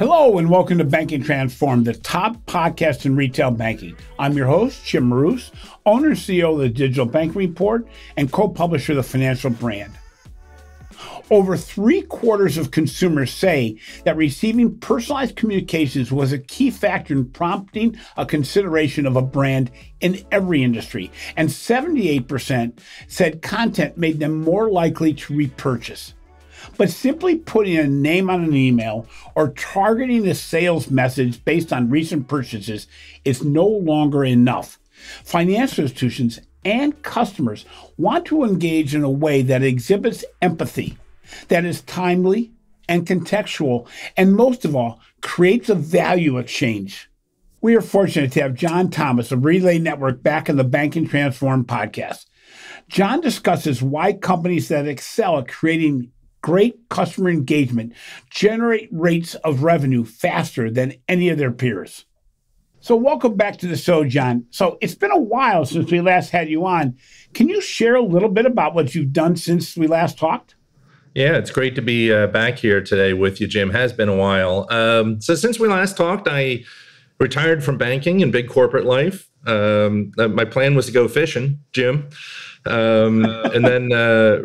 Hello and welcome to Banking Transformed, the top podcast in retail banking. I'm your host, Jim Marous, owner and CEO of the Digital Banking Report and co-publisher of the Financial Brand. Over 3/4 of consumers say that receiving personalized communications was a key factor in prompting a consideration of a brand in every industry, and 78% said content made them more likely to repurchase. But simply putting a name on an email or targeting a sales message based on recent purchases is no longer enough. Financial institutions and customers want to engage in a way that exhibits empathy, that is timely and contextual, and most of all, creates a value exchange. We are fortunate to have John Thomas of Relay Network back in the Banking Transformed podcast. John discusses why companies that excel at creating great customer engagement generate rates of revenue faster than any of their peers. So welcome back to the show, John. So it's been a while since we last had you on. Can you share a little bit about what you've done since we last talked? Yeah, it's great to be back here today with you, Jim. Has been a while. So since we last talked, I retired from banking and big corporate life. My plan was to go fishing, Jim. And then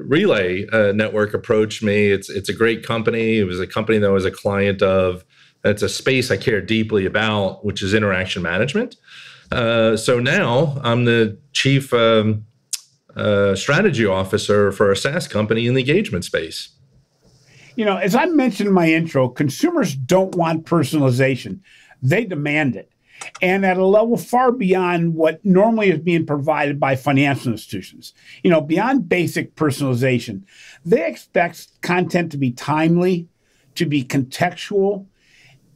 Relay Network approached me. It's a great company. It was a company that I was a client of. It's a space I care deeply about, which is interaction management. So now I'm the chief strategy officer for a SaaS company in the engagement space. You know, as I mentioned in my intro, consumers don't want personalization. They demand it. And at a level far beyond what normally is being provided by financial institutions. You know, beyond basic personalization, they expect content to be timely, to be contextual,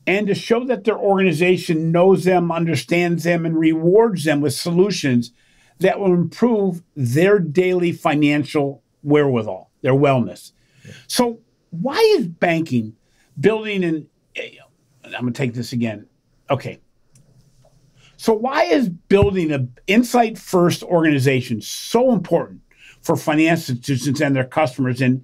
and to show that their organization knows them, understands them, and rewards them with solutions that will improve their daily financial wherewithal, their wellness. Yeah. So why is banking building an, I'm going to take this again. Okay. So why is building an insight-first organization so important for financial institutions and their customers? And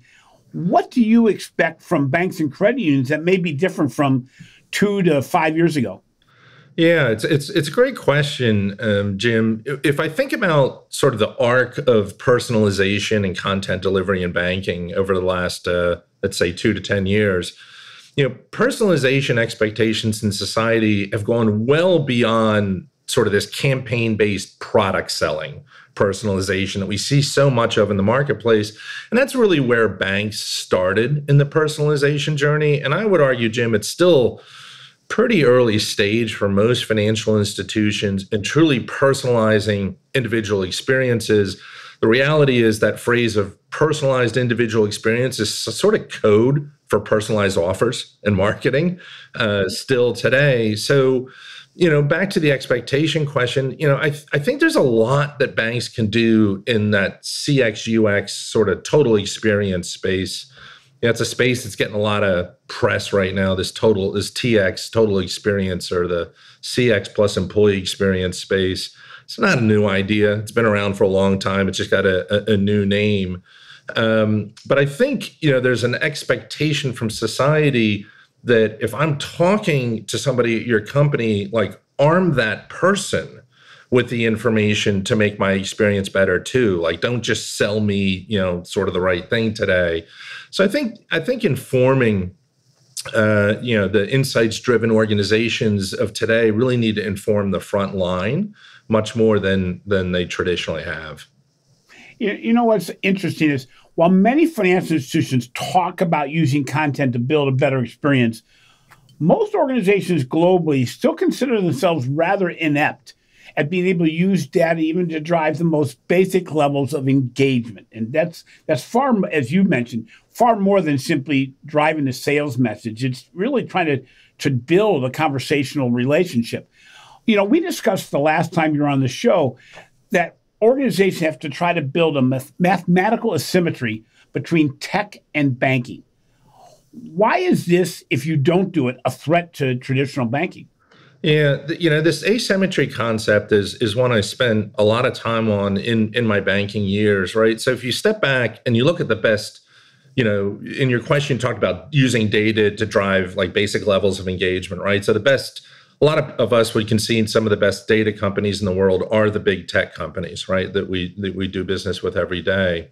what do you expect from banks and credit unions that may be different from 2 to 5 years ago? Yeah, it's a great question, Jim. If I think about sort of the arc of personalization and content delivery in banking over the last, let's say, 2 to 10 years, personalization expectations in society have gone well beyond sort of this campaign-based product selling personalization that we see so much of in the marketplace. And that's really where banks started in the personalization journey. And I would argue, Jim, it's still pretty early stage for most financial institutions in truly personalizing individual experiences. The reality is that phrase of personalized individual experience is sort of code for personalized offers and marketing still today. So, back to the expectation question, I think there's a lot that banks can do in that CX, UX sort of total experience space. It's a space that's getting a lot of press right now, this TX, total experience, or the CX plus employee experience space. It's not a new idea. It's been around for a long time. It's just got a new name. But I think, there's an expectation from society that if I'm talking to somebody at your company, like, arm that person with the information to make my experience better too. Like, don't just sell me, sort of the right thing today. So I think informing, the insights-driven organizations of today really need to inform the front line much more than they traditionally have. You know what's interesting is while many financial institutions talk about using content to build a better experience, most organizations globally still consider themselves rather inept at being able to use data even to drive the most basic levels of engagement. And that's far, as you mentioned, far more than simply driving a sales message. It's really trying to build a conversational relationship. We discussed the last time you were on the show that organizations have to try to build a mathematical asymmetry between tech and banking. Why is this, if you don't do it, a threat to traditional banking? Yeah, this asymmetry concept is one I spent a lot of time on in my banking years, right? So if you step back and you look at the best in your question, you talked about using data to drive like basic levels of engagement, right? So a lot of us would concede some of the best data companies in the world are the big tech companies, right? That we do business with every day.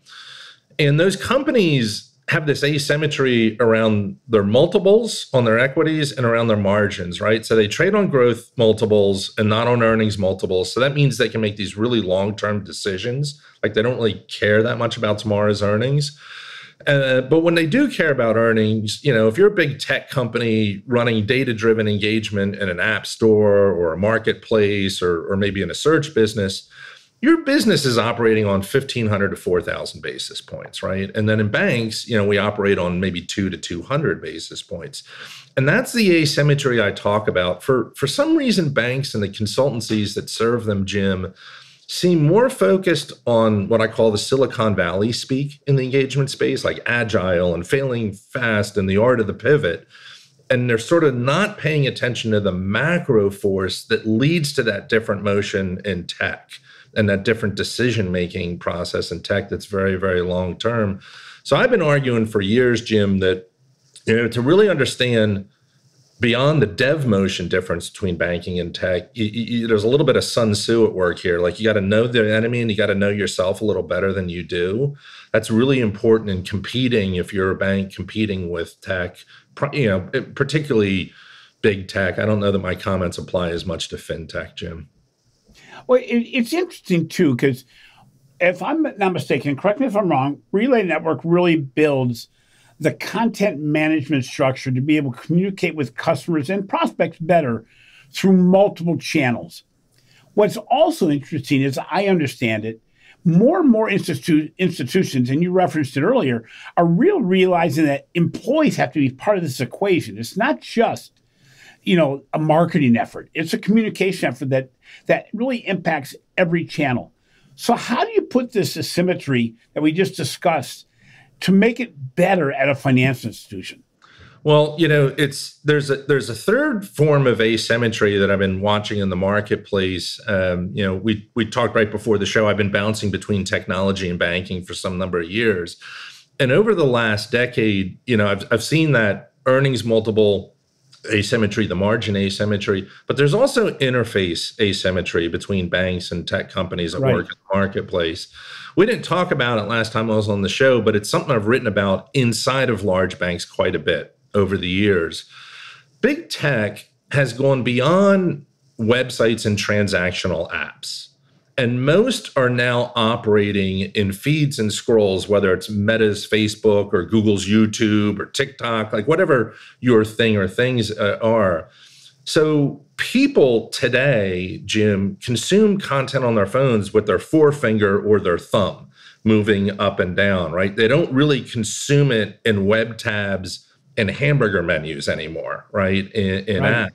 And those companies have this asymmetry around their multiples on their equities and around their margins, right? So they trade on growth multiples and not on earnings multiples. So that means they can make these really long-term decisions. Like they don't really care that much about tomorrow's earnings. But when they do care about earnings, if you're a big tech company running data-driven engagement in an app store or a marketplace or maybe in a search business, your business is operating on 1,500 to 4,000 basis points, right? And then in banks, we operate on maybe 200 to 200 basis points. And that's the asymmetry I talk about. For some reason, banks and the consultancies that serve them, Jim, seem more focused on what I call the Silicon Valley speak in the engagement space, like agile and failing fast and the art of the pivot. And they're sort of not paying attention to the macro force that leads to that different motion in tech and that different decision-making process in tech that's very, very long-term. So I've been arguing for years, Jim, that to really understand beyond the dev motion difference between banking and tech, there's a little bit of Sun Tzu at work here. Like you got to know the enemy and you got to know yourself a little better than you do. That's really important in competing if you're a bank competing with tech, particularly big tech. I don't know that my comments apply as much to fintech, Jim. Well, it's interesting, too, because if I'm not mistaken, correct me if I'm wrong, Relay Network really builds the content management structure to be able to communicate with customers and prospects better through multiple channels. What's also interesting is, I understand it, more and more institutions, and you referenced it earlier, are realizing that employees have to be part of this equation. It's not just a marketing effort. It's a communication effort that really impacts every channel. So how do you put this asymmetry that we just discussed to make it better at a financial institution? Well, there's a third form of asymmetry that I've been watching in the marketplace. We talked right before the show. I've been bouncing between technology and banking for some number of years, and over the last decade, I've seen that earnings multiple asymmetry, the margin asymmetry, but there's also interface asymmetry between banks and tech companies that work in the marketplace. We didn't talk about it last time I was on the show, but it's something I've written about inside of large banks quite a bit over the years. Big tech has gone beyond websites and transactional apps. And most are now operating in feeds and scrolls, whether it's Meta's Facebook or Google's YouTube or TikTok, like whatever your thing or things are. So people today, Jim, consume content on their phones with their forefinger or their thumb moving up and down, right? They don't really consume it in web tabs and hamburger menus anymore, right? In apps.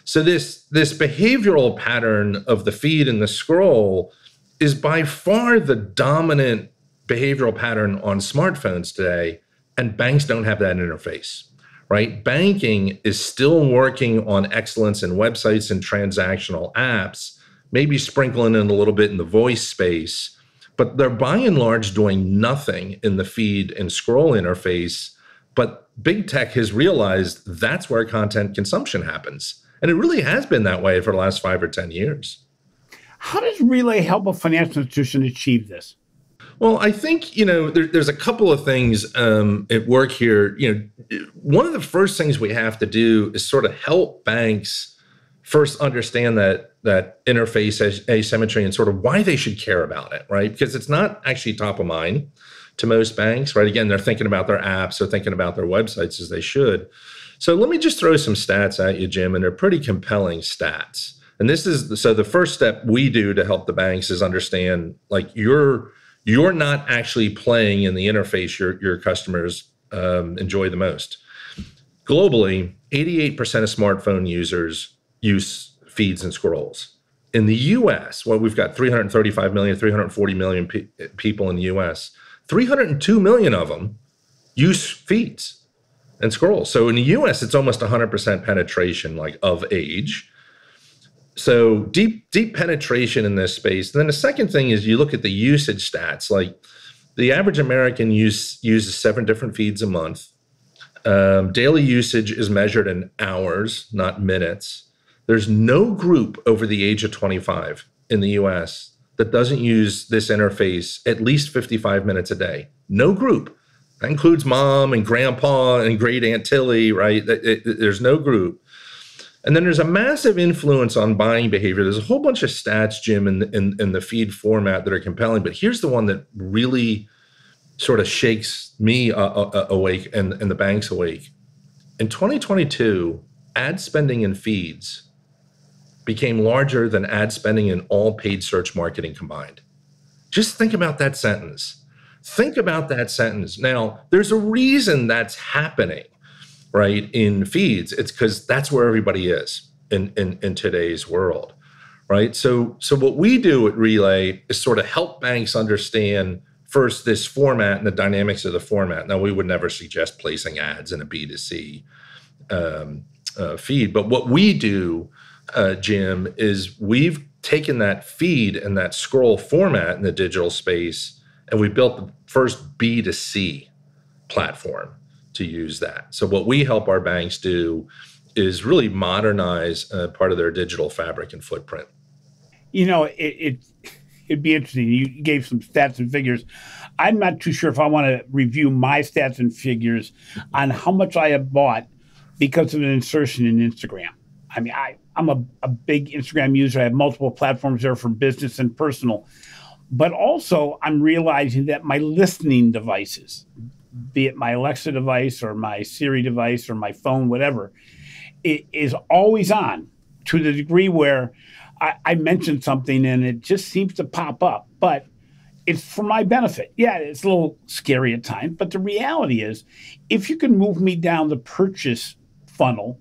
So this behavioral pattern of the feed and the scroll is by far the dominant behavioral pattern on smartphones today, and banks don't have that interface, right? Banking is still working on excellence in websites and transactional apps, maybe sprinkling in a little bit in the voice space, but they're by and large doing nothing in the feed and scroll interface. But big tech has realized that's where content consumption happens. And it really has been that way for the last 5 or 10 years. How does Relay help a financial institution achieve this? Well, I think, there's a couple of things at work here. One of the first things we have to do is sort of help banks first understand that interface asymmetry and sort of why they should care about it, right? Because it's not actually top of mind to most banks, right? Again, they're thinking about their apps, they're thinking about their websites as they should. So let me just throw some stats at you, Jim, and they're pretty compelling stats. And so the first step we do to help the banks is understand, like, you're not actually playing in the interface your customers enjoy the most. Globally, 88% of smartphone users use feeds and scrolls. In the US, we've got 335 million, 340 million people in the US. 302 million of them use feeds and scrolls. So in the US, it's almost 100% penetration, like, of age. So deep penetration in this space. And then the second thing is you look at the usage stats, like The average American uses 7 different feeds a month. Daily usage is measured in hours, not minutes. There's no group over the age of 25 in the US that doesn't use this interface at least 55 minutes a day. No group. That includes mom and grandpa and great Aunt Tilly, right? There's no group. And then there's a massive influence on buying behavior. There's a whole bunch of stats, Jim, in the feed format that are compelling. But here's the one that really sort of shakes me awake and the banks awake. In 2022, ad spending in feeds became larger than ad spending in all paid search marketing combined. Just think about that sentence. Think about that sentence. Now, there's a reason that's happening, right, in feeds. It's because that's where everybody is in today's world, right? So what we do at Relay is sort of help banks understand first this format and the dynamics of the format. Now, we would never suggest placing ads in a B2C feed, but what we do, Jim, is we've taken that feed and that scroll format in the digital space, and we built the first B2C platform to use that. So what we help our banks do is really modernize part of their digital fabric and footprint. You know, it'd be interesting. You gave some stats and figures. I'm not too sure if I want to review my stats and figures on how much I have bought because of an insertion in Instagram. I mean, I'm a big Instagram user. I have multiple platforms there for business and personal. But also, I'm realizing that my listening devices, be it my Alexa device or my Siri device or my phone, whatever, it is always on to the degree where I mentioned something and it just seems to pop up. But it's for my benefit. Yeah, it's a little scary at times. But the reality is, if you can move me down the purchase funnel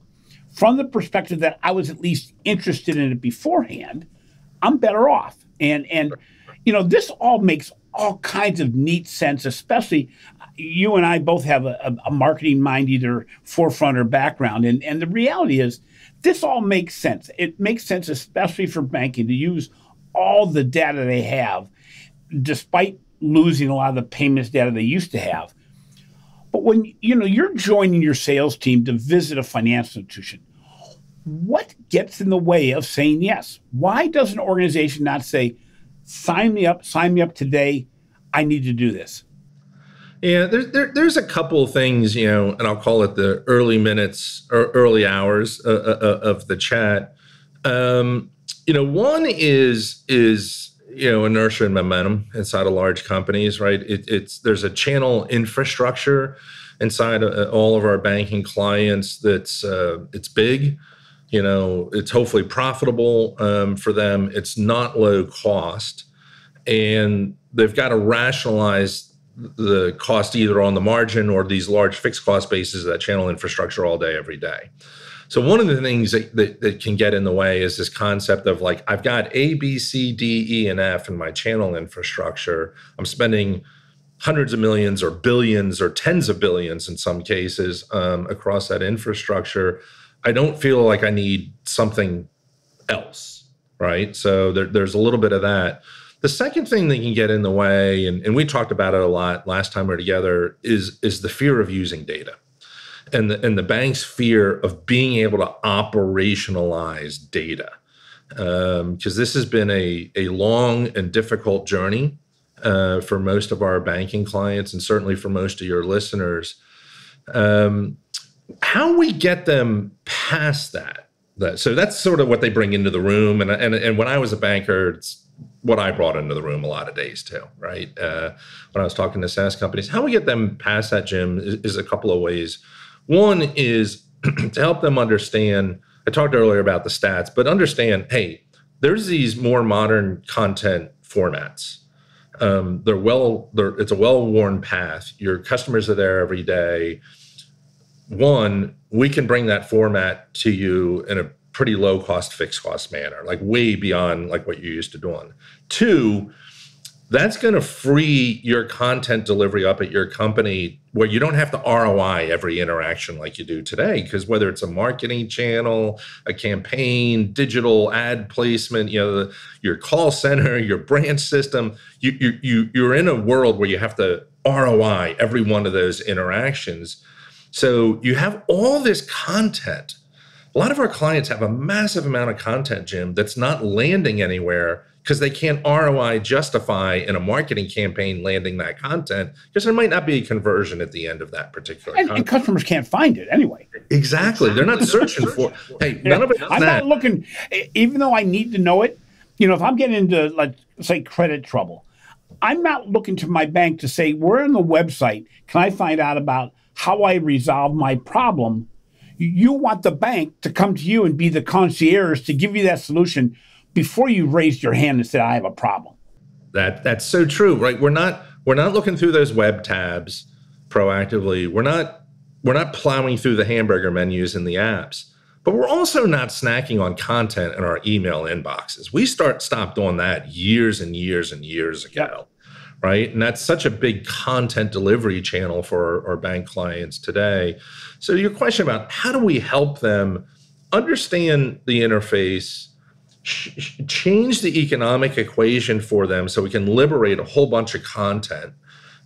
from the perspective that I was at least interested in it beforehand, I'm better off. And you know, this all makes all kinds of neat sense, especially you and I both have a marketing mind, either forefront or background. And the reality is, this all makes sense. It makes sense, especially for banking, to use all the data they have, despite losing a lot of the payments data they used to have. But when you're joining your sales team to visit a financial institution, what gets in the way of saying yes? Why does an organization not say, sign me up today, I need to do this? Yeah, there's a couple of things, and I'll call it the early minutes or early hours of the chat. One is inertia and momentum inside of large companies, right? There's a channel infrastructure inside of all of our banking clients that's it's big. It's hopefully profitable for them. It's not low cost, and they've got to rationalize the cost either on the margin or these large fixed cost bases of that channel infrastructure all day, every day. So one of the things that can get in the way is this concept of like, I've got A, B, C, D, E, and F in my channel infrastructure. I'm spending hundreds of millions or billions or tens of billions in some cases across that infrastructure. I don't feel like I need something else, right? So there's a little bit of that. The second thing that can get in the way, and we talked about it a lot last time we were together, is the fear of using data. And the bank's fear of being able to operationalize data, because this has been a long and difficult journey for most of our banking clients, and certainly for most of your listeners. How we get them past that. So that's sort of what they bring into the room. And when I was a banker, it's what I brought into the room a lot of days too, right? When I was talking to SaaS companies, how we get them past that, Jim, is a couple of ways. One is to help them understand, I talked earlier about the stats, but understand, hey, there's these more modern content formats. It's a well-worn path. Your customers are there every day. One, we can bring that format to you in a pretty low-cost, fixed-cost manner, like way beyond like what you're used to doing. Two, That's going to free your content delivery up at your company where you don't have to ROI every interaction like you do today. Because whether it's a marketing channel, a campaign, digital ad placement, your call center, your branch system, you're in a world where you have to ROI every one of those interactions. So you have all this content. A lot of our clients have a massive amount of content, Jim, that's not landing anywhere because they can't ROI justify in a marketing campaign landing that content because there might not be a conversion at the end of that particular content. And customers can't find it anyway. Exactly. They're not searching for, hey, none of it's I'm not looking, even though I need to know it, if I'm getting into, like, say, credit trouble, I'm not looking to my bank to say, where on the website can I find out about how I resolve my problem? You want the bank to come to you and be the concierge to give you that solution before you raise your hand and say, I have a problem. That's so true, right? We're not looking through those web tabs proactively. We're not plowing through the hamburger menus in the apps, but we're also not snacking on content in our email inboxes. We stopped doing that years and years and years ago, right? And that's such a big content delivery channel for our bank clients today. So your question about how do we help them understand the interface, change the economic equation for them so we can liberate a whole bunch of content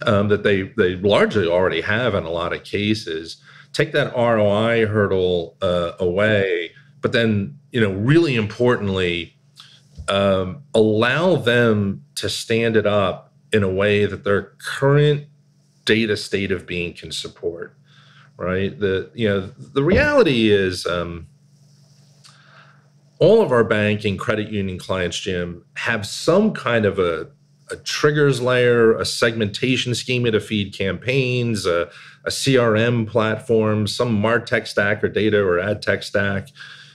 that they largely already have in a lot of cases, take that ROI hurdle away, but then, really importantly, allow them to stand it up in a way that their current data state of being can support, right? The reality is, all of our banking credit union clients, Jim, have some kind of a triggers layer, a segmentation schema to feed campaigns, a CRM platform, some MarTech stack or data or ad tech stack.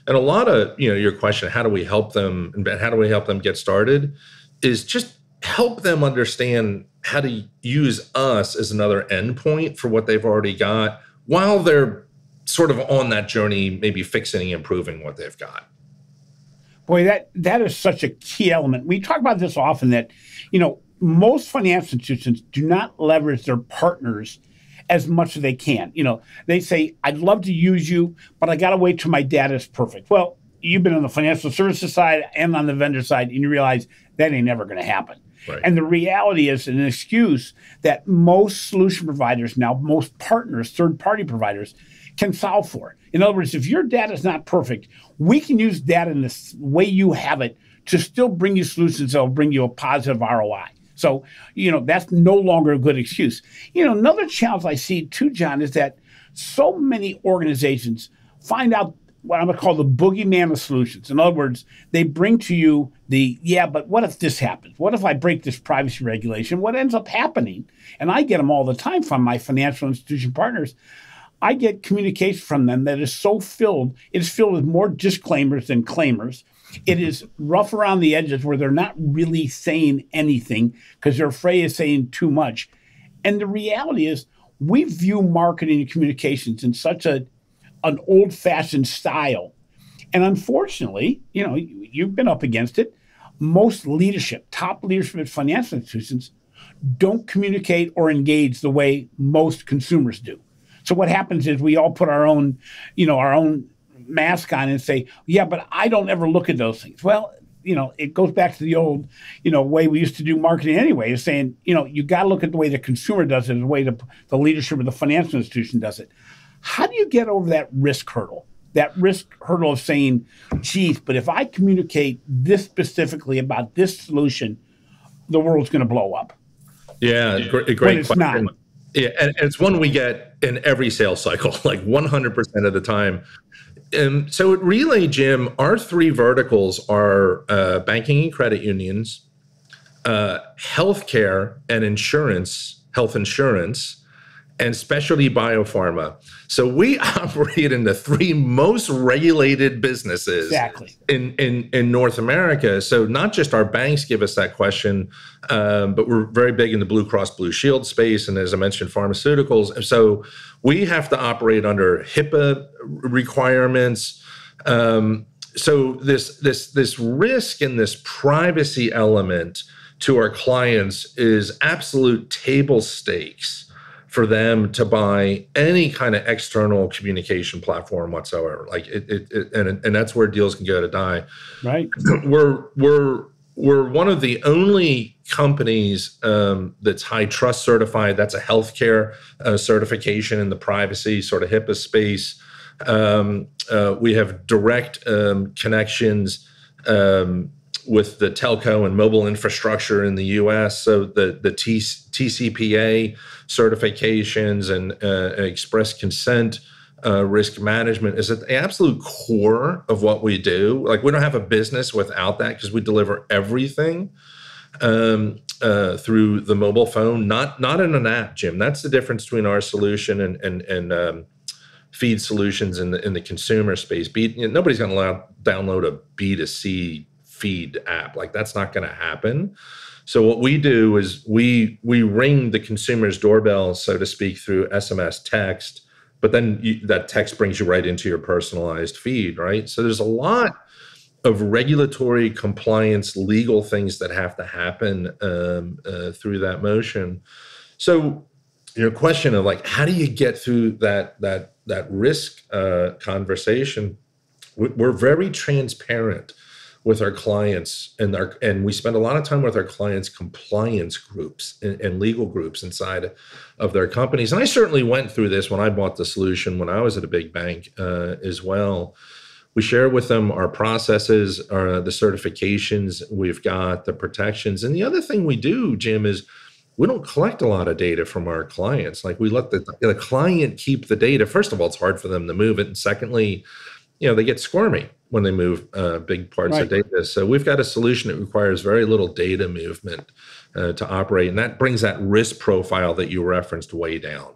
And a lot of, your question, how do we help them and how do we help them get started, is just help them understand how to use us as another endpoint for what they've already got while they're sort of on that journey, maybe fixing and improving what they've got. Boy, that is such a key element. We talk about this often that, most financial institutions do not leverage their partners as much as they can. They say, I'd love to use you, but I got to wait till my data is perfect. Well, you've been on the financial services side and on the vendor side, and you realize that ain't never going to happen. Right. And the reality is an excuse that most solution providers now, most partners, third-party providers, can solve for. In other words, if your data is not perfect, we can use data in the way you have it to still bring you solutions that will bring you a positive ROI. So, that's no longer a good excuse. Another challenge I see too, John, is that so many organizations find out what I'm going to call the boogeyman of solutions. In other words, they bring to you but what if this happens? What if I break this privacy regulation? What ends up happening? And I get them all the time from my financial institution partners. I get communication from them that is so filled with more disclaimers than claimers. It is rough around the edges where they're not really saying anything because they're afraid of saying too much. And the reality is we view marketing and communications in such an old-fashioned style. And unfortunately, you've been up against it. Most top leadership at financial institutions don't communicate or engage the way most consumers do. So what happens is we all put our own mask on and say, yeah, but I don't ever look at those things. Well, it goes back to the old, way we used to do marketing anyway, is saying, you got to look at the way the consumer does it and the way the leadership of the financial institution does it. How do you get over that risk hurdle? That risk hurdle of saying, geez, but if I communicate this specifically about this solution, the world's going to blow up. Yeah, great question. Not. Yeah, and it's one we get in every sales cycle, like 100% of the time. So at Relay, Jim, our three verticals are banking and credit unions, healthcare and insurance, health insurance, and specialty biopharma. So we operate in the three most regulated businesses in North America. So not just our banks give us that question, but we're very big in the Blue Cross Blue Shield space, and as I mentioned, pharmaceuticals. So we have to operate under HIPAA requirements. So this risk and this privacy element to our clients is absolute table stakes for them to buy any kind of external communication platform whatsoever. Like and that's where deals can go to die. Right. We're one of the only companies that's high trust certified. That's a healthcare certification in the privacy sort of HIPAA space. We have direct connections with the telco and mobile infrastructure in the U.S. So the TCPA certifications and express consent risk management is at the absolute core of what we do. Like, we don't have a business without that, because we deliver everything through the mobile phone, not in an app, Jim. That's the difference between our solution and feed solutions in the consumer space. Nobody's going to download a B2C feed app. Like, that's not going to happen. So what we do is we ring the consumer's doorbell, so to speak, through SMS text, but then that text brings you right into your personalized feed, right? So there's a lot of regulatory compliance, legal things that have to happen through that motion. So your question of, like, how do you get through that risk conversation? We're very transparent with our clients, and we spend a lot of time with our clients' compliance groups and legal groups inside of their companies. And I certainly went through this when I bought the solution when I was at a big bank as well. We share with them our processes, the certifications we've got, the protections. And the other thing we do, Jim, is we don't collect a lot of data from our clients. Like, we let the client keep the data. First of all, it's hard for them to move it. And secondly, they get squirmy when they move big parts of data. So we've got a solution that requires very little data movement to operate. And that brings that risk profile that you referenced way down.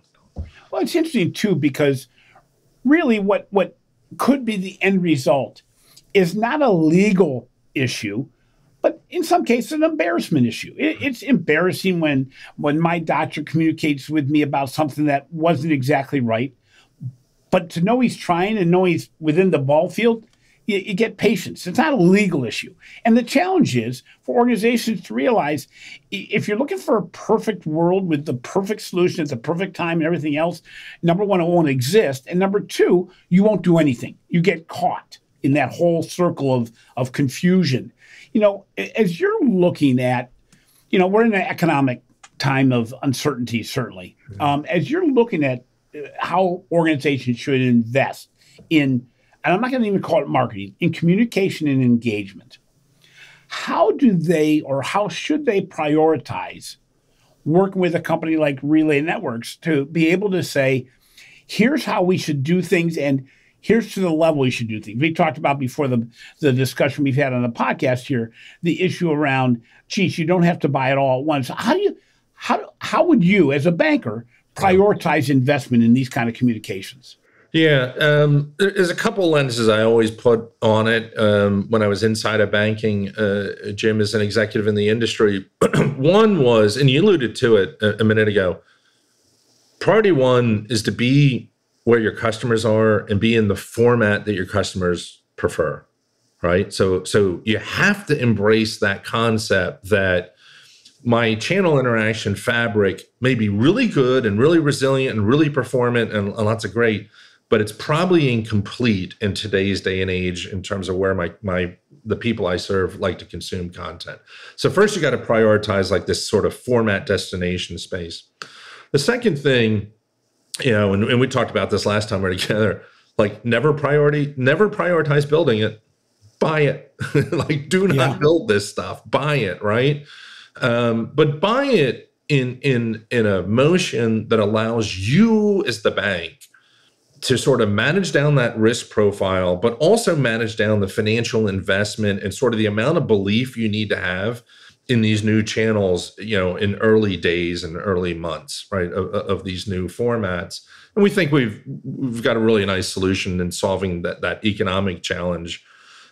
Well, it's interesting, too, because really what could be the end result is not a legal issue, but in some cases an embarrassment issue. It's embarrassing when my doctor communicates with me about something that wasn't exactly right. But to know he's trying and know he's within the ball field, you get patience. It's not a legal issue. And the challenge is for organizations to realize, if you're looking for a perfect world with the perfect solution at the perfect time and everything else, number one, it won't exist. And number two, you won't do anything. You get caught in that whole circle of confusion. As you're looking at, we're in an economic time of uncertainty, certainly. As you're looking at how organizations should invest in, and I'm not going to even call it marketing, in communication and engagement, how should they prioritize working with a company like Relay Networks to be able to say, here's how we should do things, and here's to the level we should do things. We talked about before the discussion we've had on the podcast here, the issue around, geez, you don't have to buy it all at once. How would you, as a banker, prioritize investment in these kind of communications? Yeah, there's a couple lenses I always put on it when I was inside of banking, Jim, as an executive in the industry. One was, and you alluded to it a minute ago, priority one is to be where your customers are and be in the format that your customers prefer, right? So you have to embrace that concept that my channel interaction fabric may be really good and really resilient and really performant and lots of great, but it's probably incomplete in today's day and age in terms of where the people I serve like to consume content. So first, you got to prioritize like this sort of format destination space. The second thing, and we talked about this last time we were together, like never prioritize building it, buy it. Like, do not build this stuff, buy it, right? But buy it in a motion that allows you as the bank to sort of manage down that risk profile, but also manage down the financial investment and sort of the amount of belief you need to have in these new channels, in early days and early months, right, of these new formats. And we think we've got a really nice solution in solving that economic challenge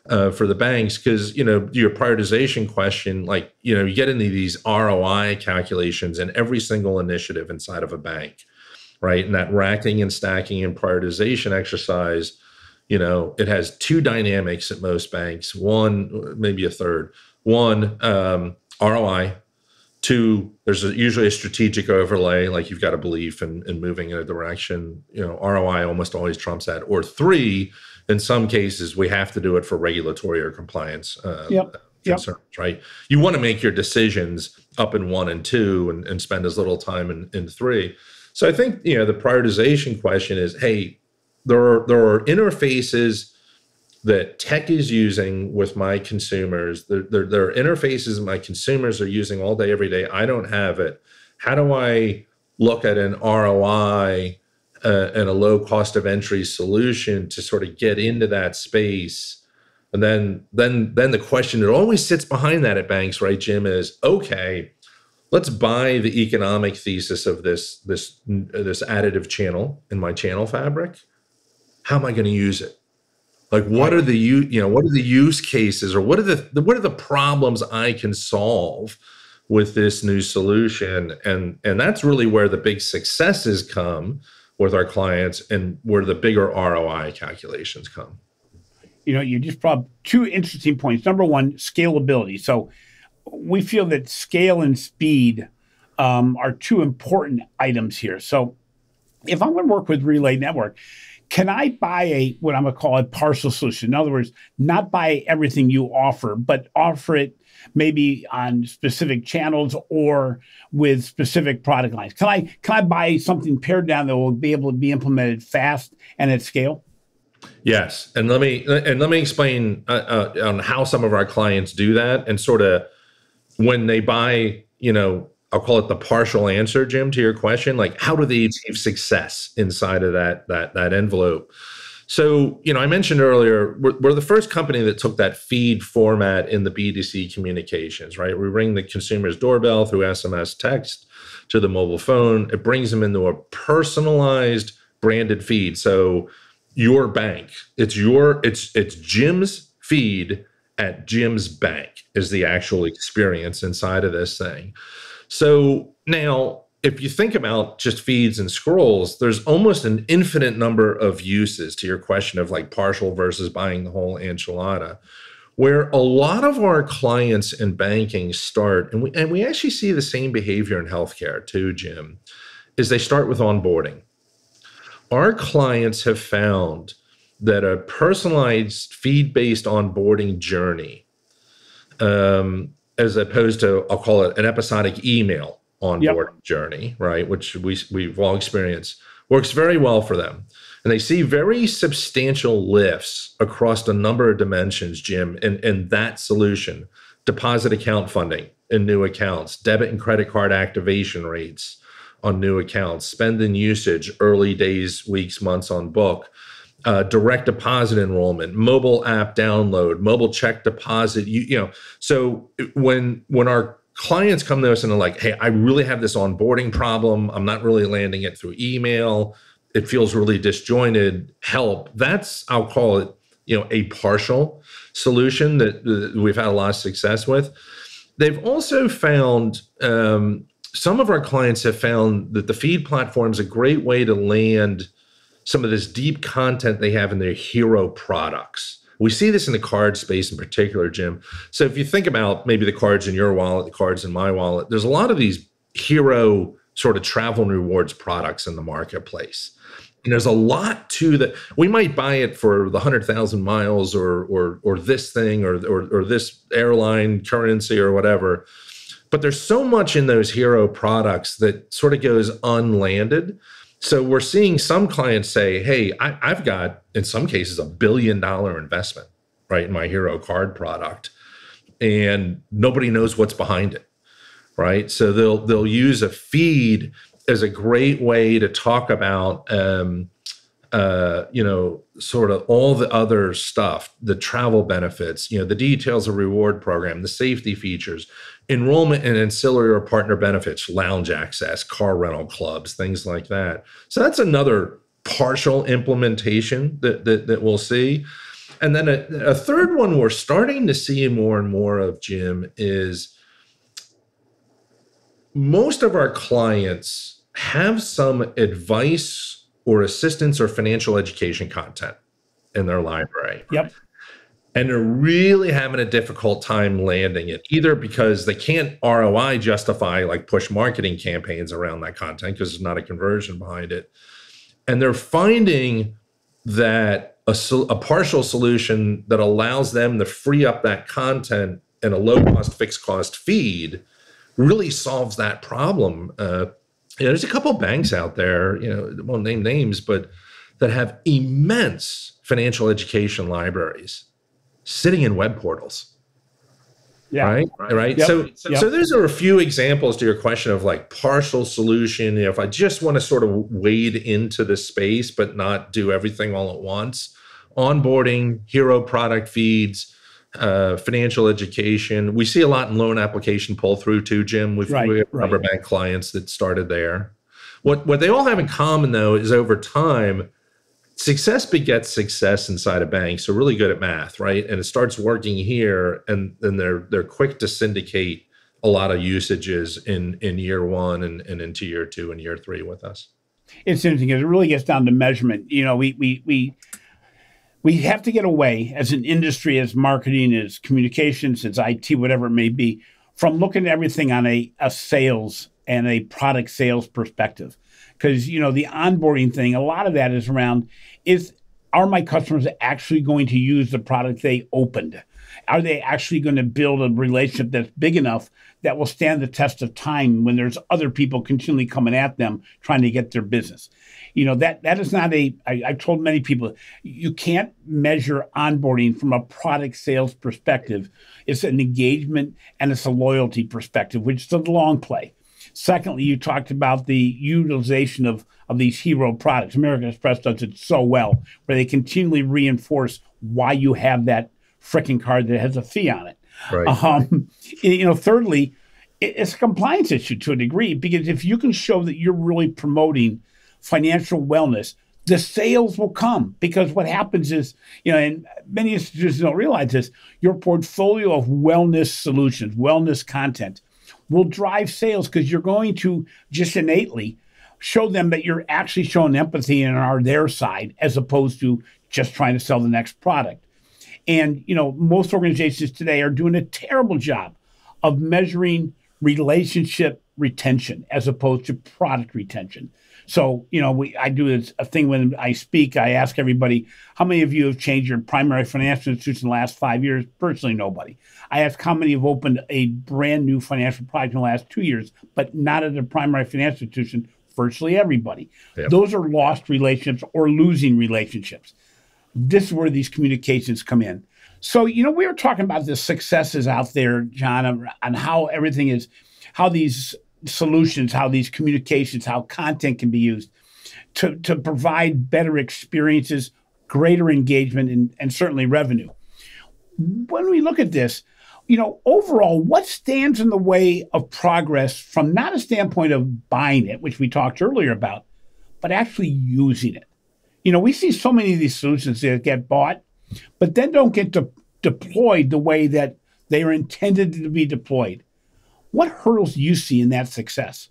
for the banks, because your prioritization question, like you get into these ROI calculations in every single initiative inside of a bank, right? And that racking and stacking and prioritization exercise, it has two dynamics at most banks. One, maybe a third. One, ROI, Two, there's usually a strategic overlay, like you've got a belief in moving in a direction. ROI almost always trumps that. Or three, in some cases, we have to do it for regulatory or compliance concerns, right? You want to make your decisions up in one and two and spend as little time in three. So I think, the prioritization question is, hey, there are interfaces that tech is using with my consumers. There are interfaces my consumers are using all day, every day. I don't have it. How do I look at an ROI and a low cost of entry solution to sort of get into that space? And then the question that always sits behind that at banks, right, Jim, is, okay, let's buy the economic thesis of this additive channel in my channel fabric. How am I going to use it? Like, what are the use cases, or what are the problems I can solve with this new solution? And that's really where the big successes come with our clients, and where the bigger ROI calculations come. You just brought up two interesting points. Number one, scalability. So we feel that scale and speed are two important items here. So if I'm going to work with Relay Network, can I buy what I'm going to call a partial solution? In other words, not buy everything you offer, but offer it maybe on specific channels or with specific product lines. Can I buy something pared down that will be able to be implemented fast and at scale? Yes, and let me explain on how some of our clients do that, and sort of when they buy, I'll call it the partial answer, Jim, to your question. Like, how do they achieve success inside of that envelope? So, I mentioned earlier, we're the first company that took that feed format in the B2C communications, right? We ring the consumer's doorbell through SMS text to the mobile phone. It brings them into a personalized branded feed. So your bank, it's Jim's feed at Jim's bank is the actual experience inside of this thing. So now, if you think about just feeds and scrolls, there's almost an infinite number of uses to your question of like partial versus buying the whole enchilada, where a lot of our clients in banking start, and we actually see the same behavior in healthcare too, Jim, is they start with onboarding. Our clients have found that a personalized feed-based onboarding journey, as opposed to, I'll call it an episodic email onboarding journey, right, which we've all experienced, works very well for them. And they see very substantial lifts across a number of dimensions, Jim, in that solution. Deposit account funding in new accounts, debit and credit card activation rates on new accounts, spend and usage, early days, weeks, months on book, direct deposit enrollment, mobile app download, mobile check deposit. So when our clients come to us and they're like, hey, I really have this onboarding problem. I'm not really landing it through email. It feels really disjointed. Help. That's, I'll call it, a partial solution that we've had a lot of success with. They've also found, some of our clients have found that the feed platform is a great way to land some of this deep content they have in their hero products. We see this in the card space in particular, Jim. So if you think about maybe the cards in your wallet, the cards in my wallet, there's a lot of these hero sort of travel and rewards products in the marketplace. And there's a lot to that. We might buy it for the 100,000 miles or this thing or this airline currency or whatever. But there's so much in those hero products that sort of goes unlanded. So we're seeing some clients say, hey, I've got, in some cases, $1 billion investment, right, in my hero card product, and nobody knows what's behind it, right? So they'll use a feed as a great way to talk about, sort of all the other stuff, the travel benefits, the details of reward program, the safety features, enrollment and ancillary or partner benefits, lounge access, car rental clubs, things like that. So that's another partial implementation that we'll see. And then a third one we're starting to see more and more of, Jim, is most of our clients have some advice or assistance or financial education content in their library. Yep. And they're really having a difficult time landing it, either because they can't ROI justify like push marketing campaigns around that content because there's not a conversion behind it. And they're finding that a partial solution that allows them to free up that content in a low cost, fixed cost feed really solves that problem. There's a couple banks out there, won't name names, but that have immense financial education libraries sitting in web portals. Yeah. Right. Yep. So those are a few examples to your question of like partial solution. If I just want to sort of wade into the space, but not do everything all at once, onboarding, hero product feeds, financial education. We see a lot in loan application pull through too, Jim. We have rubber bank clients that started there. What they all have in common though, is over time, success begets success inside a bank. So really good at math, right? And it starts working here, and then they're quick to syndicate a lot of usages in year one and into year two and year three with us. It's interesting because it really gets down to measurement. We have to get away as an industry, as marketing, as communications, as IT, whatever it may be, from looking at everything on a sales and a product sales perspective. Because, the onboarding thing, a lot of that is around are my customers actually going to use the product they opened? Are they actually going to build a relationship that's big enough that will stand the test of time when there's other people continually coming at them trying to get their business? That is not I told many people, you can't measure onboarding from a product sales perspective. It's an engagement and it's a loyalty perspective, which is a long play. Secondly, you talked about the utilization of these hero products. American Express does it so well, where they continually reinforce why you have that frickin' card that has a fee on it. Right. Thirdly, it's a compliance issue to a degree, because if you can show that you're really promoting financial wellness, the sales will come. Because what happens is, and many institutions don't realize this, your portfolio of wellness solutions, wellness content, will drive sales, because you're going to just innately show them that you're actually showing empathy and are their side, as opposed to just trying to sell the next product. And, most organizations today are doing a terrible job of measuring relationship retention as opposed to product retention. So, I do a thing when I speak. I ask everybody, how many of you have changed your primary financial institution in the last 5 years? Personally, nobody. I ask how many have opened a brand new financial product in the last 2 years, but not at a primary financial institution. Virtually everybody. Yep. Those are lost relationships or losing relationships. This is where these communications come in. So, we were talking about the successes out there, John, on how everything is, how these solutions, how these communications, how content can be used to provide better experiences, greater engagement, and certainly revenue. When we look at this, overall, what stands in the way of progress from not a standpoint of buying it, which we talked earlier about, but actually using it? We see so many of these solutions that get bought, but then don't get deployed the way that they are intended to be deployed. What hurdles do you see in that success?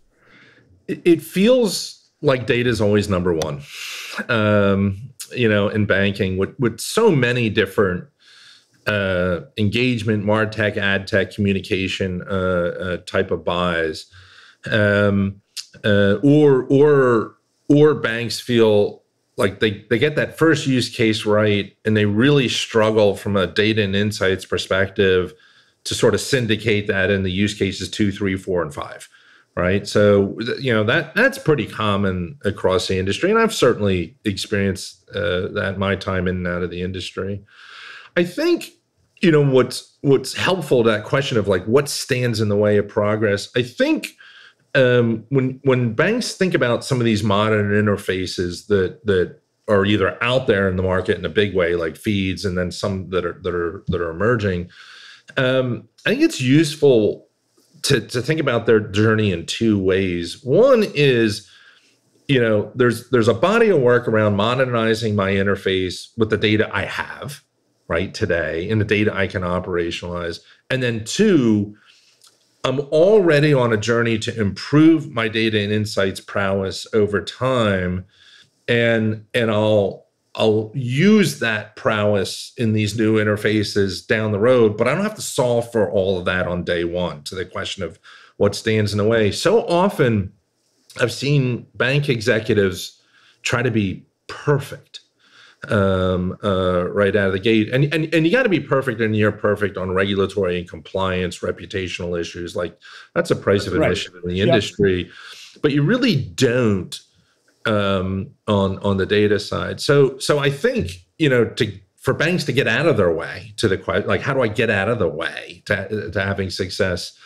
It feels like data is always number one, in banking with so many different engagement, MarTech, ad tech, communication type of buys, or banks feel like they get that first use case right, and they really struggle from a data and insights perspective to sort of syndicate that in the use cases 2, 3, 4, and 5, right? So that's pretty common across the industry, and I've certainly experienced that in my time in and out of the industry. I think what's helpful to that question of like what stands in the way of progress. I think when banks think about some of these modern interfaces that are either out there in the market in a big way, like feeds, and then some that are emerging, I think it's useful to think about their journey in two ways. One is, there's a body of work around modernizing my interface with the data I have right today and the data I can operationalize. And then two, I'm already on a journey to improve my data and insights prowess over time. And I'll I'll use that prowess in these new interfaces down the road, but I don't have to solve for all of that on day one. To the question of what stands in the way. So often I've seen bank executives try to be perfect right out of the gate. And you got to be perfect and you're perfect on regulatory and compliance, reputational issues. Like that's a price of admission in the industry, but you really don't on the data side. So I think, for banks to get out of their way to the question, like, how do I get out of the way to having success?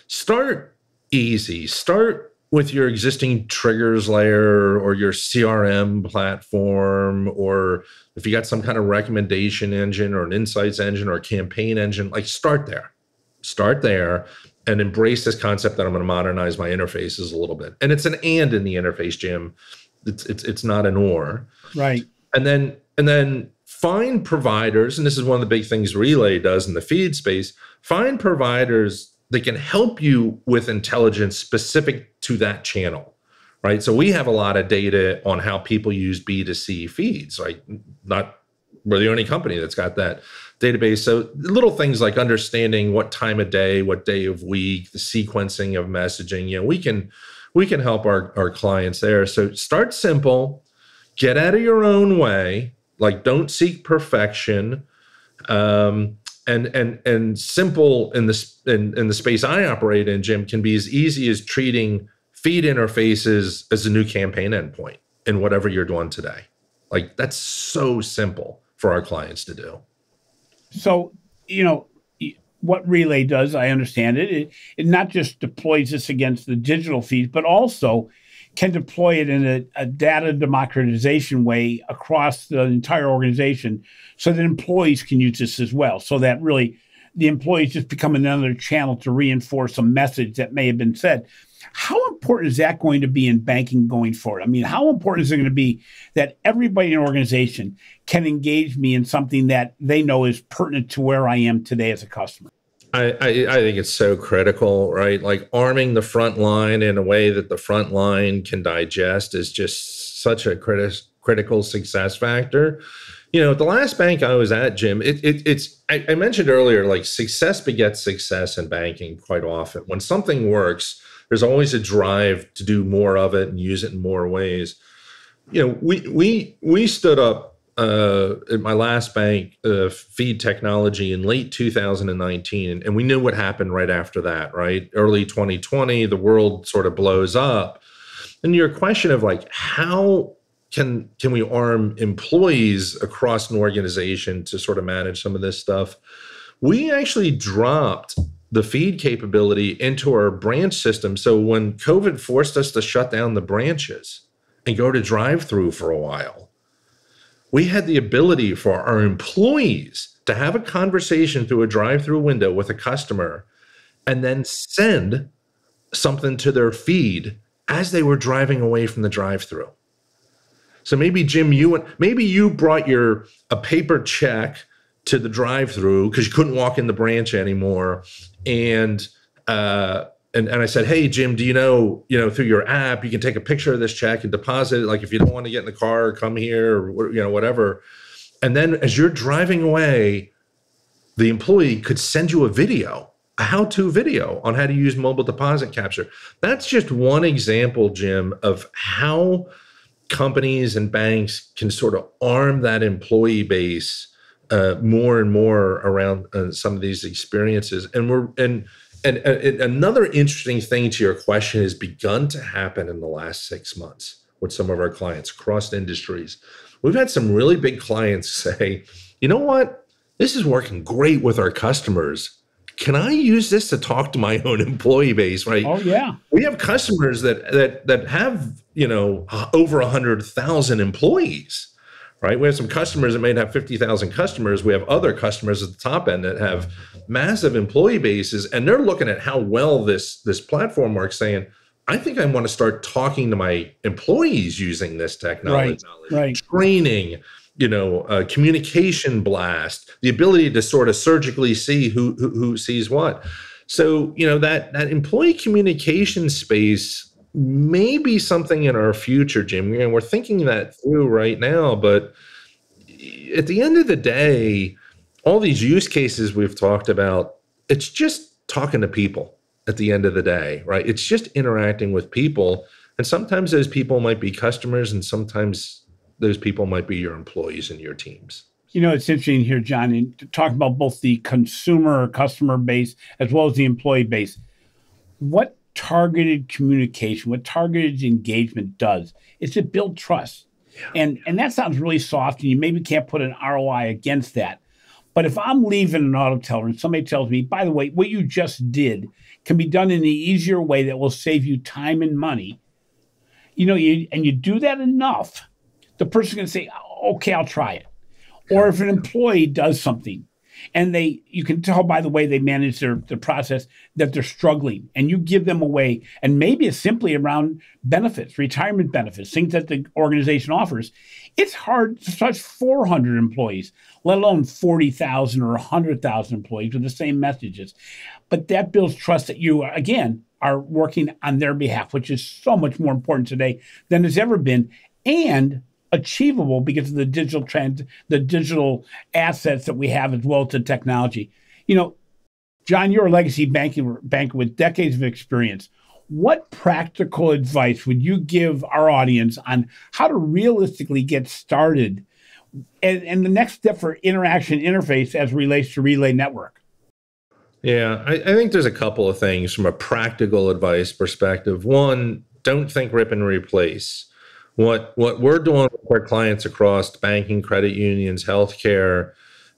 Start easy. Start with your existing triggers layer or your CRM platform, or if you got some kind of recommendation engine or an insights engine or a campaign engine, like start there and embrace this concept that I'm going to modernize my interfaces a little bit. And it's an and in the interface, Jim. It's not an or. Right. And then find providers, and this is one of the big things Relay does in the feed space, find providers that can help you with intelligence specific to that channel, right? So we have a lot of data on how people use B2C feeds, right? We're the only company that's got that database. So little things like understanding what time of day, what day of week, the sequencing of messaging, we can help our clients there. So start simple, get out of your own way, like don't seek perfection. And simple in the space I operate in, Jim, can be as easy as treating feed interfaces as a new campaign endpoint in whatever you're doing today. Like that's so simple for our clients to do. So, what Relay does, I understand it. It not just deploys this against the digital feeds, but also can deploy it in a data democratization way across the entire organization so that employees can use this as well. So that really the employees just become another channel to reinforce a message that may have been said. How important is that going to be in banking going forward? I mean, how important is it going to be that everybody in an organization can engage me in something that they know is pertinent to where I am today as a customer? I think it's so critical, right? Like arming the front line in a way that the front line can digest is just such a critical success factor. At the last bank I was at, Jim, I mentioned earlier, like success begets success in banking quite often. When something works, there's always a drive to do more of it and use it in more ways. We stood up at my last bank, feed technology in late 2019, and we knew what happened right after that, right? Early 2020, the world sort of blows up. And your question of like, how can we arm employees across an organization to sort of manage some of this stuff? We actually dropped the feed capability into our branch system. So when COVID forced us to shut down the branches and go to drive-through for a while, we had the ability for our employees to have a conversation through a drive-through window with a customer and then send something to their feed as they were driving away from the drive-through. So maybe, Jim, you brought a paper check to the drive-through because you couldn't walk in the branch anymore, and I said, hey, Jim, do you know through your app you can take a picture of this check and deposit it? Like if you don't want to get in the car, come here, or whatever. And then as you're driving away, the employee could send you a how-to video on how to use mobile deposit capture. That's just one example, Jim, of how companies and banks can sort of arm that employee base more and more around some of these experiences. And another interesting thing to your question has begun to happen in the last 6 months with some of our clients across industries. We've had some really big clients say, you know what, this is working great with our customers. Can I use this to talk to my own employee base, right? Oh, yeah. We have customers that have, over 100,000 employees, right? We have some customers that may have 50,000 customers. We have other customers at the top end that have massive employee bases, and they're looking at how well this platform works, saying, I think I want to start talking to my employees using this technology. Right. Training, communication blast, the ability to sort of surgically see who sees what. So, that employee communication space may be something in our future, Jim. We're thinking that through right now, but at the end of the day, all these use cases we've talked about, it's just talking to people at the end of the day, right? It's just interacting with people. And sometimes those people might be customers, and sometimes those people might be your employees and your teams. It's interesting here, John, to talk about both the consumer or customer base as well as the employee base. What targeted communication, what targeted engagement does is to build trust. Yeah. And that sounds really soft, and you maybe can't put an ROI against that. But if I'm leaving an auto teller and somebody tells me, by the way, what you just did can be done in an easier way that will save you time and money, and you do that enough, the person's going to say, okay, I'll try it. Or if an employee does something and you can tell by the way they manage the process that they're struggling, and you give them a way, and maybe it's simply around benefits, retirement benefits, things that the organization offers. It's hard to touch 400 employees, let alone 40,000 or 100,000 employees with the same messages. But that builds trust that you, again, are working on their behalf, which is so much more important today than it's ever been, and achievable because of the digital assets that we have, as well as the technology. John, you're a legacy banker with decades of experience. What practical advice would you give our audience on how to realistically get started and the next step for interaction interface as it relates to Relay Network? Yeah, I think there's a couple of things from a practical advice perspective. One, don't think rip and replace. What we're doing with our clients across banking, credit unions, healthcare,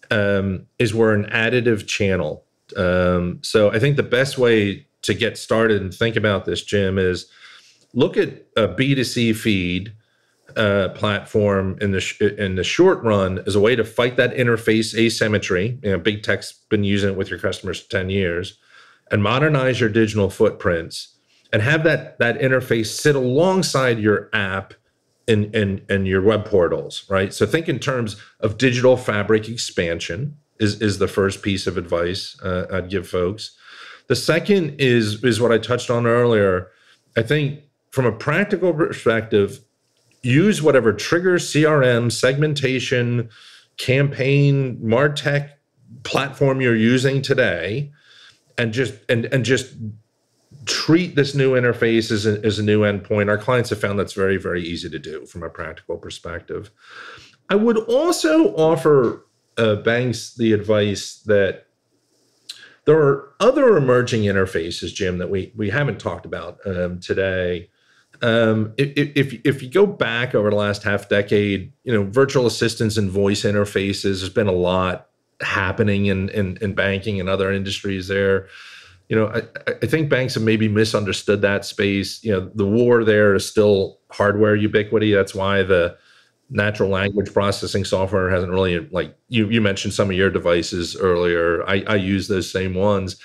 is we're an additive channel. So I think the best way to get started and think about this, Jim, is look at a B2C feed platform in the short run as a way to fight that interface asymmetry. Big tech's been using it with your customers for 10 years, and modernize your digital footprints and have that interface sit alongside your app and your web portals, right? So think in terms of digital fabric expansion is the first piece of advice I'd give folks. The second is what I touched on earlier. I think from a practical perspective, use whatever triggers, CRM, segmentation, campaign, MarTech platform you're using today, and just treat this new interface as a new endpoint. Our clients have found that's very, very easy to do from a practical perspective. I would also offer banks the advice that there are other emerging interfaces, Jim, that we haven't talked about today. If you go back over the last half decade, virtual assistants and voice interfaces, there's been a lot happening in banking and other industries there. I think banks have maybe misunderstood that space. The war there is still hardware ubiquity. That's why the natural language processing software hasn't really, like you mentioned some of your devices earlier. I use those same ones.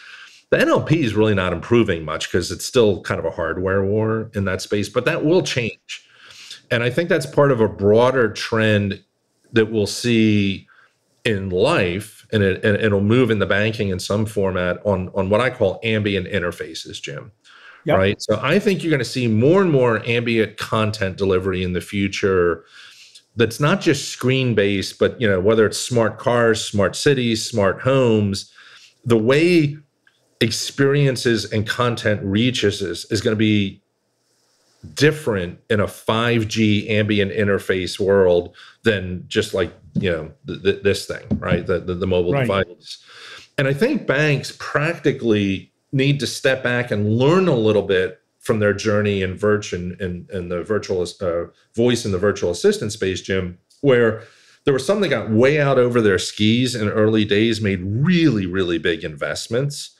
The NLP is really not improving much because it's still kind of a hardware war in that space, but that will change. And I think that's part of a broader trend that we'll see in life, and it'll move in the banking in some format on what I call ambient interfaces, Jim. Yep. Right? So I think you're going to see more and more ambient content delivery in the future that's not just screen-based, but whether it's smart cars, smart cities, smart homes, the way experiences and content reaches is going to be different in a 5G ambient interface world than just like this thing, right? The mobile device. And I think banks practically need to step back and learn a little bit from their journey in the virtual voice and the virtual assistant space, Jim, where there was some that got way out over their skis in early days, made really, really big investments.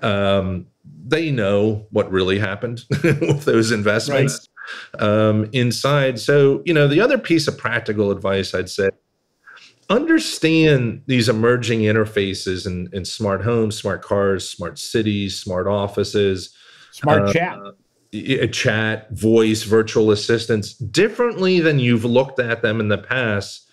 They know what really happened with those investments inside. So, the other piece of practical advice I'd say, understand these emerging interfaces in smart homes, smart cars, smart cities, smart offices, smart chat, voice, virtual assistants differently than you've looked at them in the past.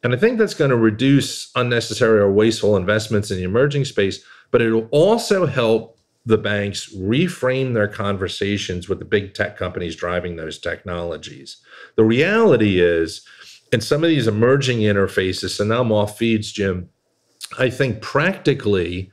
And I think that's going to reduce unnecessary or wasteful investments in the emerging space, but it'll also help the banks reframe their conversations with the big tech companies driving those technologies. The reality is And some of these emerging interfaces, so now I'm off feeds, Jim, I think practically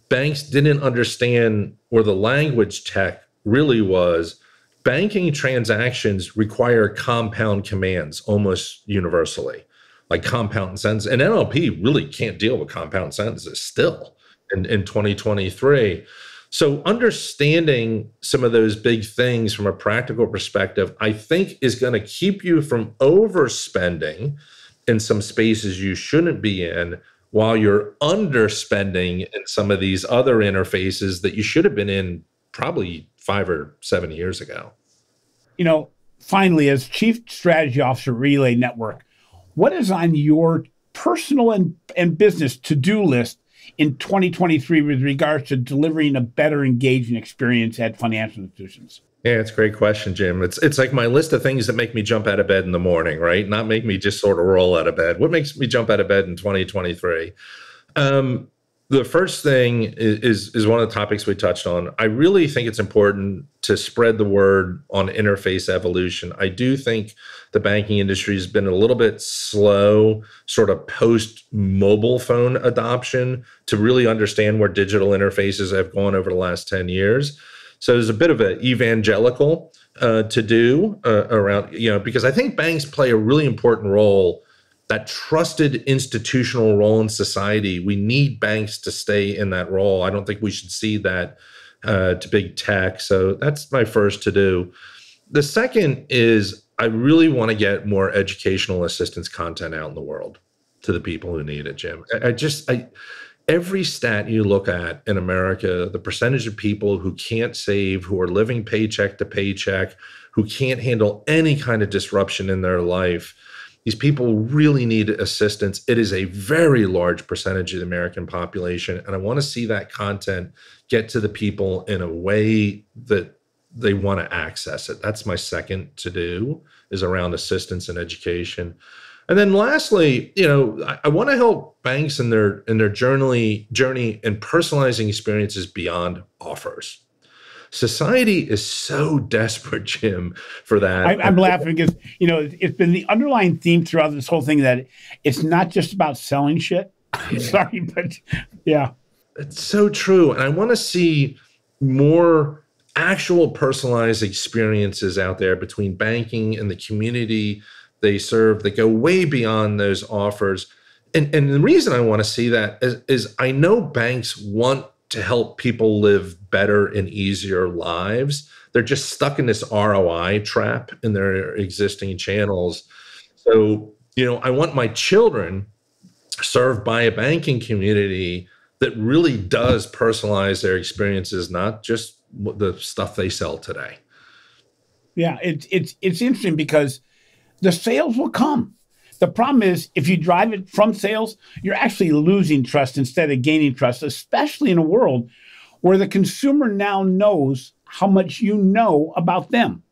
banks didn't understand, or the language tech really was, banking transactions require compound commands almost universally, like compound sentences. And NLP really can't deal with compound sentences still in 2023. So understanding some of those big things from a practical perspective, I think is going to keep you from overspending in some spaces you shouldn't be in, while you're underspending in some of these other interfaces that you should have been in probably 5 or 7 years ago. Finally, as Chief Strategy Officer at Relay Network, what is on your personal and business to-do list in 2023 with regards to delivering a better engaging experience at financial institutions? Yeah, it's a great question, Jim. It's like my list of things that make me jump out of bed in the morning, right? Not make me just sort of roll out of bed. What makes me jump out of bed in 2023? The first thing is one of the topics we touched on. I really think it's important to spread the word on interface evolution. I do think the banking industry has been a little bit slow, sort of post-mobile phone adoption, to really understand where digital interfaces have gone over the last 10 years. So there's a bit of an evangelical to do around, because I think banks play a really important role, that trusted institutional role in society. We need banks to stay in that role. I don't think we should see that to big tech. So that's my first to do. The second is I really want to get more educational assistance content out in the world to the people who need it, Jim. Every stat you look at in America, the percentage of people who can't save, who are living paycheck to paycheck, who can't handle any kind of disruption in their life, these people really need assistance. It is a very large percentage of the American population, and I want to see that content get to the people in a way that they want to access it. That's my second to do, is around assistance and education. And then lastly, I want to help banks in their journey in personalizing experiences beyond offers. Society is so desperate, Jim, for that. I'm laughing because, it's been the underlying theme throughout this whole thing that it's not just about selling shit. I'm sorry, but yeah. It's so true. And I want to see more actual personalized experiences out there between banking and the community they serve that go way beyond those offers. And the reason I want to see that is I know banks want to help people live better and easier lives. They're just stuck in this ROI trap in their existing channels. So, I want my children served by a banking community that really does personalize their experiences, not just the stuff they sell today. Yeah, it's interesting because the sales will come. The problem is, if you drive it from sales, you're actually losing trust instead of gaining trust, especially in a world where the consumer now knows how much you know about them.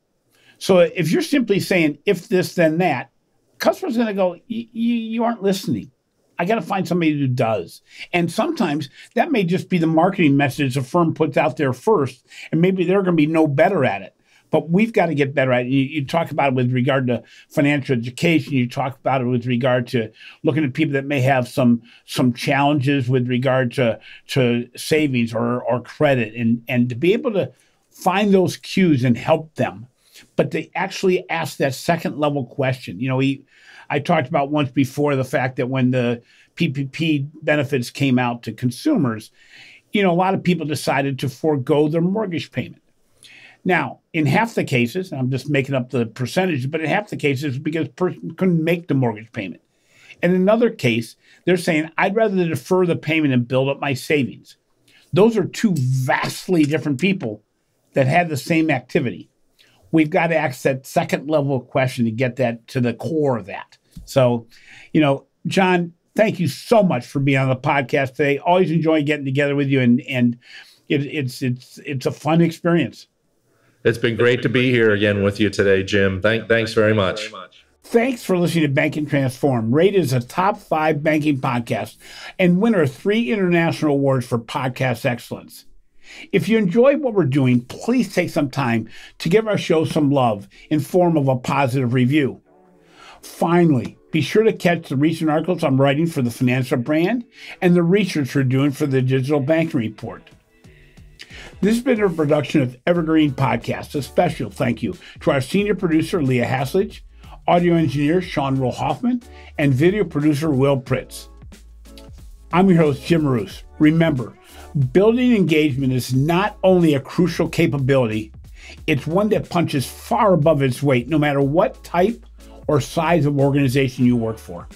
So if you're simply saying, if this, then that, customers are going to go, you aren't listening. I got to find somebody who does. And sometimes that may just be the marketing message the firm puts out there first, and maybe they're going to be no better at it. But we've got to get better at it. You talk about it with regard to financial education. You talk about it with regard to looking at people that may have some challenges with regard to savings or credit, and to be able to find those cues and help them. But to actually ask that second level question. I talked about once before the fact that when the PPP benefits came out to consumers, a lot of people decided to forego their mortgage payment. Now, in half the cases, I'm just making up the percentage, but in half the cases, because the person couldn't make the mortgage payment. And in another case, they're saying, I'd rather defer the payment and build up my savings. Those are two vastly different people that had the same activity. We've got to ask that second level of question to get that to the core of that. So, John, thank you so much for being on the podcast today. Always enjoy getting together with you, and it's a fun experience. It's been great to be here again with you today, Jim. Thanks very much. Thanks for listening to Banking Transform, rated as a top 5 banking podcast and winner of 3 international awards for podcast excellence. If you enjoy what we're doing, please take some time to give our show some love in form of a positive review. Finally, be sure to catch the recent articles I'm writing for the Financial Brand and the research we're doing for the Digital Banking Report. This has been a production of Evergreen Podcast. A special thank you to our senior producer, Leah Haslich, audio engineer, Sean Roll-Hoffman, and video producer, Will Pritz. I'm your host, Jim Marous. Remember, building engagement is not only a crucial capability, it's one that punches far above its weight, no matter what type or size of organization you work for.